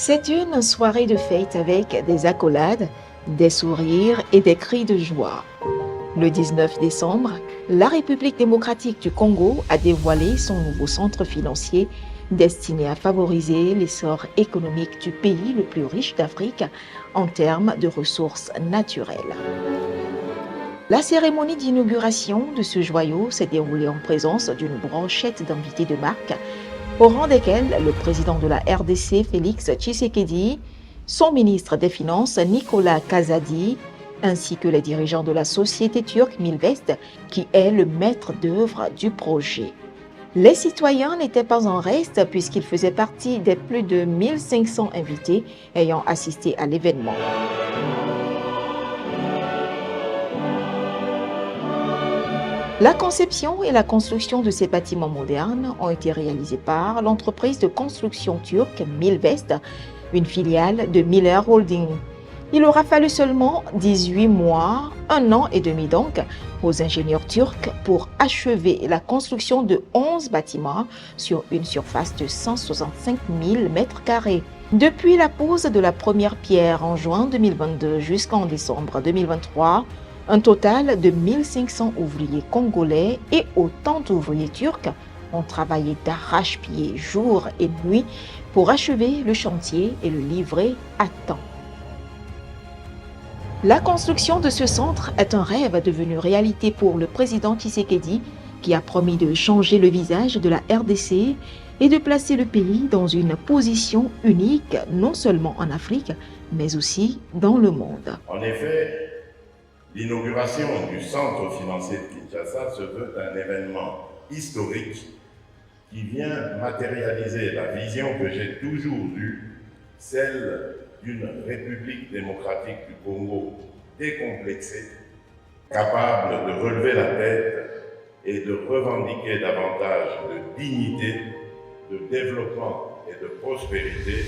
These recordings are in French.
C'est une soirée de fête avec des accolades, des sourires et des cris de joie. Le 19 décembre, la République démocratique du Congo a dévoilé son nouveau centre financier destiné à favoriser l'essor économique du pays le plus riche d'Afrique en termes de ressources naturelles. La cérémonie d'inauguration de ce joyau s'est déroulée en présence d'une brochette d'invités de marque, au rang desquels le président de la RDC, Félix Tshisekedi, son ministre des Finances, Nicolas Kazadi, ainsi que les dirigeants de la société turque Milvest, qui est le maître d'œuvre du projet. Les citoyens n'étaient pas en reste puisqu'ils faisaient partie des plus de 1500 invités ayant assisté à l'événement. La conception et la construction de ces bâtiments modernes ont été réalisées par l'entreprise de construction turque Milvest, une filiale de Miller Holding. Il aura fallu seulement 18 mois, 1 an et demi donc, aux ingénieurs turcs pour achever la construction de 11 bâtiments sur une surface de 165 000 mètres carrés. Depuis la pose de la première pierre en juin 2022 jusqu'en décembre 2023, un total de 1500 ouvriers congolais et autant d'ouvriers turcs ont travaillé d'arrache-pied jour et nuit pour achever le chantier et le livrer à temps. La construction de ce centre est un rêve devenu réalité pour le président Tshisekedi, qui a promis de changer le visage de la RDC et de placer le pays dans une position unique, non seulement en Afrique, mais aussi dans le monde. En effet, l'inauguration du centre financier de Kinshasa se veut un événement historique qui vient matérialiser la vision que j'ai toujours eue, celle d'une République démocratique du Congo décomplexée, capable de relever la tête et de revendiquer davantage de dignité, de développement et de prospérité.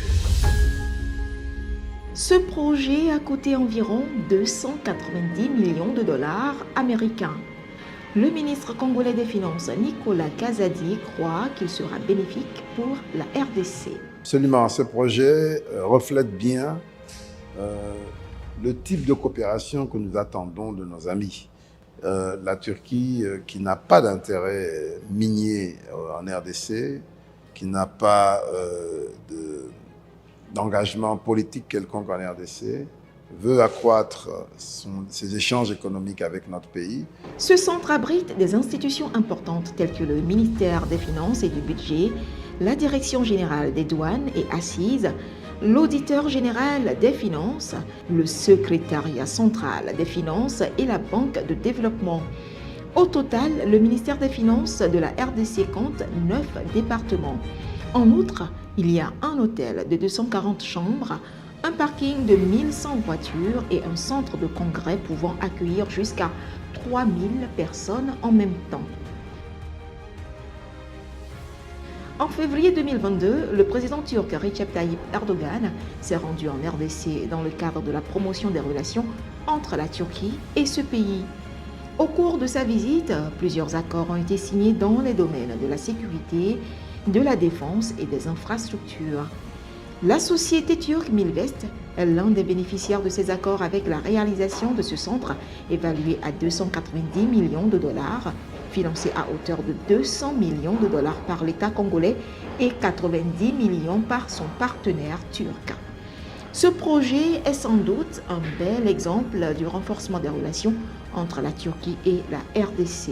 Ce projet a coûté environ 290 millions de dollars américains. Le ministre congolais des Finances, Nicolas Kazadi, croit qu'il sera bénéfique pour la RDC. Absolument, ce projet reflète bien le type de coopération que nous attendons de nos amis. La Turquie, qui n'a pas d'intérêt minier en RDC, qui n'a pas d'engagement politique quelconque en RDC, veut accroître ses échanges économiques avec notre pays. Ce centre abrite des institutions importantes telles que le ministère des Finances et du Budget, la Direction générale des douanes et assises, l'auditeur général des finances, le secrétariat central des finances et la banque de développement. Au total, le ministère des Finances de la RDC compte 9 départements. En outre, il y a un hôtel de 240 chambres, un parking de 1100 voitures et un centre de congrès pouvant accueillir jusqu'à 3000 personnes en même temps. En février 2022, le président turc Recep Tayyip Erdogan s'est rendu en RDC dans le cadre de la promotion des relations entre la Turquie et ce pays. Au cours de sa visite, plusieurs accords ont été signés dans les domaines de la sécurité, de la défense et des infrastructures. La société turque Milvest est l'un des bénéficiaires de ces accords avec la réalisation de ce centre évalué à 290 millions de dollars, financé à hauteur de 200 millions de dollars par l'État congolais et 90 millions par son partenaire turc. Ce projet est sans doute un bel exemple du renforcement des relations entre la Turquie et la RDC.